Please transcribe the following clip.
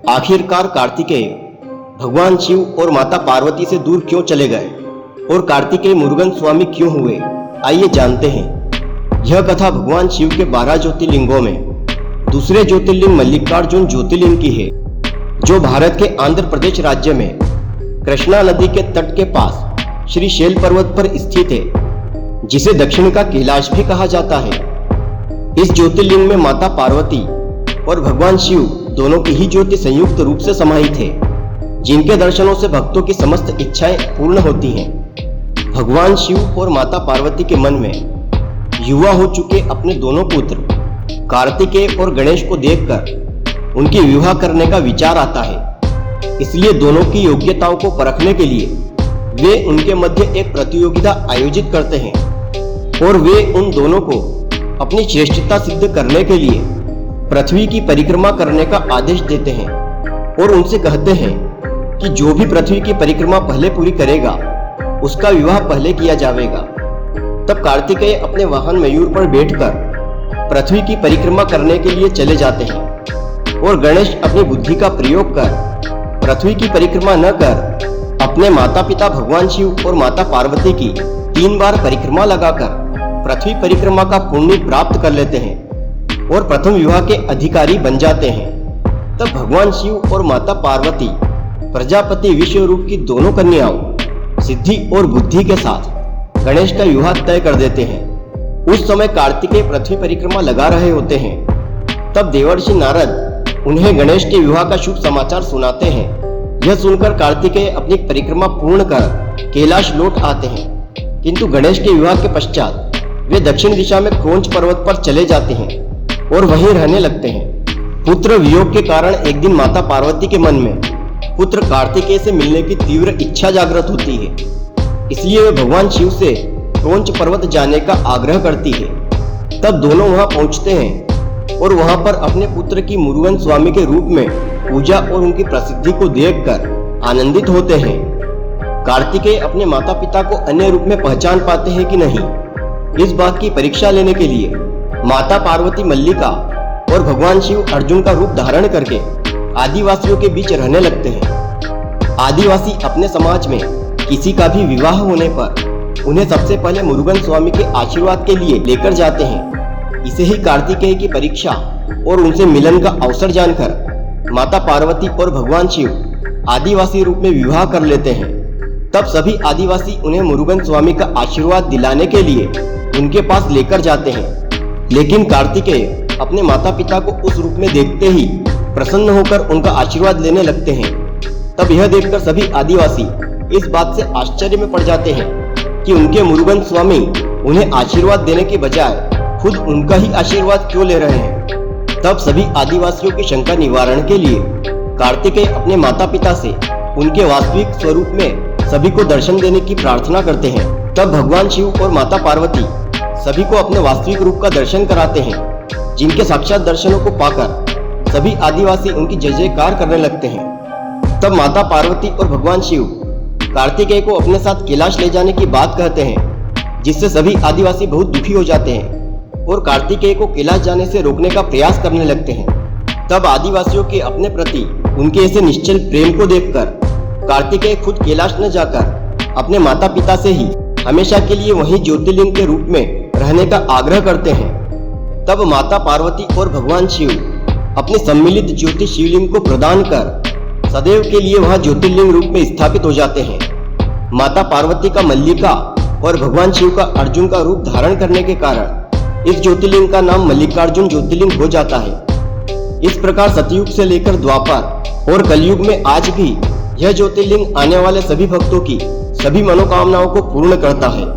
आखिरकार कार्तिकेय भगवान शिव और माता पार्वती से दूर क्यों चले गए और कार्तिकेय मुरुगन स्वामी क्यों हुए, आइए जानते हैं। यह कथा भगवान शिव के 12 ज्योतिर्लिंगों में दूसरे ज्योतिर्लिंग मल्लिकार्जुन ज्योतिर्लिंग की है, जो भारत के आंध्र प्रदेश राज्य में कृष्णा नदी के तट के पास श्री शैल पर्वत पर स्थित है, जिसे दक्षिण का कैलाश भी कहा जाता है। इस ज्योतिर्लिंग में माता पार्वती और भगवान शिव दोनों की ही ज्योति संयुक्त रूप से समाहित है, जिनके दर्शनों से भक्तों की समस्त इच्छाएं पूर्ण होती हैं। भगवान शिव और माता पार्वती के मन में युवा हो चुके अपने दोनों पुत्र कार्तिकेय और गणेश को देखकर उनकी विवाह करने का विचार आता है। इसलिए दोनों की योग्यताओं को परखने के लिए वे उनके मध्य एक प्रतियोगिता आयोजित करते हैं और वे उन दोनों को अपनी श्रेष्ठता सिद्ध करने के लिए पृथ्वी की परिक्रमा करने का आदेश देते हैं और उनसे कहते हैं कि जो भी पृथ्वी की परिक्रमा पहले पूरी करेगा उसका विवाह पहले किया जाएगा। तब कार्तिकेय अपने वाहन मयूर पर बैठकर पृथ्वी की परिक्रमा करने के लिए चले जाते हैं और गणेश अपनी बुद्धि का प्रयोग कर पृथ्वी की परिक्रमा न कर अपने माता पिता भगवान शिव और माता पार्वती की 3 बार परिक्रमा लगाकर पृथ्वी परिक्रमा का पुण्य प्राप्त कर लेते हैं और प्रथम विवाह के अधिकारी बन जाते हैं। तब भगवान शिव और माता पार्वती प्रजापति विश्वरूप की दोनों कन्याओं सिद्धि और बुद्धि के साथ गणेश का विवाह तय कर देते हैं। उस समय कार्तिकेय पृथ्वी परिक्रमा लगा रहे होते हैं। तब देवर्षि नारद उन्हें गणेश के विवाह का शुभ समाचार सुनाते हैं। यह सुनकर कार्तिकेय अपनी परिक्रमा पूर्ण कर कैलाश लौट आते हैं, किंतु गणेश के विवाह के पश्चात वे दक्षिण दिशा में क्रोंच पर्वत पर चले जाते हैं और वहीं रहने लगते हैं। पुत्र वियोग के कारण एक दिन माता पार्वती के मन में पुत्र कार्तिकेय से मिलने की तीव्र इच्छा जागृत होती है। इसलिए वे भगवान शिव से क्रोंच पर्वत जाने का आग्रह करती है। तब दोनों वहां पहुंचते हैं और वहां पर अपने पुत्र की मुरुगन स्वामी के रूप में पूजा और उनकी प्रसिद्धि को देखकर आनंदित होते हैं। कार्तिकेय अपने माता पिता को अन्य रूप में पहचान पाते हैं कि नहीं, इस बात की परीक्षा लेने के लिए माता पार्वती मल्लिका और भगवान शिव अर्जुन का रूप धारण करके आदिवासियों के बीच रहने लगते हैं। आदिवासी अपने समाज में किसी का भी विवाह होने पर उन्हें सबसे पहले मुरुगन स्वामी के आशीर्वाद के लिए लेकर जाते हैं। इसे ही कार्तिकेय की परीक्षा और उनसे मिलन का अवसर जानकर माता पार्वती और भगवान शिव आदिवासी रूप में विवाह कर लेते हैं। तब सभी आदिवासी उन्हें मुरुगन स्वामी का आशीर्वाद दिलाने के लिए उनके पास लेकर जाते हैं। लेकिन कार्तिकेय अपने माता पिता को उस रूप में देखते ही प्रसन्न होकर उनका आशीर्वाद लेने लगते हैं। तब यह देखकर सभी आदिवासी इस बात से आश्चर्य में पड़ जाते हैं कि उनके मुरुगन स्वामी उन्हें आशीर्वाद देने के बजाय खुद उनका ही आशीर्वाद क्यों ले रहे हैं। तब सभी आदिवासियों की शंका निवारण के लिए कार्तिकेय अपने माता पिता से उनके वास्तविक स्वरूप में सभी को दर्शन देने की प्रार्थना करते हैं। तब भगवान शिव और माता पार्वती सभी को अपने वास्तविक रूप का दर्शन कराते हैं, जिनके साक्षात दर्शनों को पाकर सभी आदिवासी उनकी जय जयकार करने लगते हैं। तब माता पार्वती और भगवान शिव कार्तिकेय को अपने साथ कैलाश ले जाने की बात कहते हैं, जिससे सभी आदिवासी बहुत दुखी हो जाते हैं और कार्तिकेय को कैलाश जाने से रोकने का प्रयास करने लगते हैं। तब आदिवासियों के अपने प्रति उनके ऐसे निश्चल प्रेम को देखकर कार्तिकेय खुद कैलाश न जाकर अपने माता पिता से ही हमेशा के लिए वहीं ज्योतिर्लिंग के रूप में रहने का आग्रह करते हैं। तब माता पार्वती और भगवान शिव अपने सम्मिलित ज्योति शिवलिंग को प्रदान कर सदैव के लिए वहां ज्योतिर्लिंग रूप में स्थापित हो जाते हैं। माता पार्वती का मल्लिका और भगवान शिव का अर्जुन का रूप धारण करने के कारण इस ज्योतिर्लिंग का नाम मल्लिकार्जुन ज्योतिर्लिंग हो जाता है। इस प्रकार सतयुग से लेकर द्वापर और कलयुग में आज भी यह ज्योतिर्लिंग आने वाले सभी भक्तों की सभी मनोकामनाओं को पूर्ण करता है।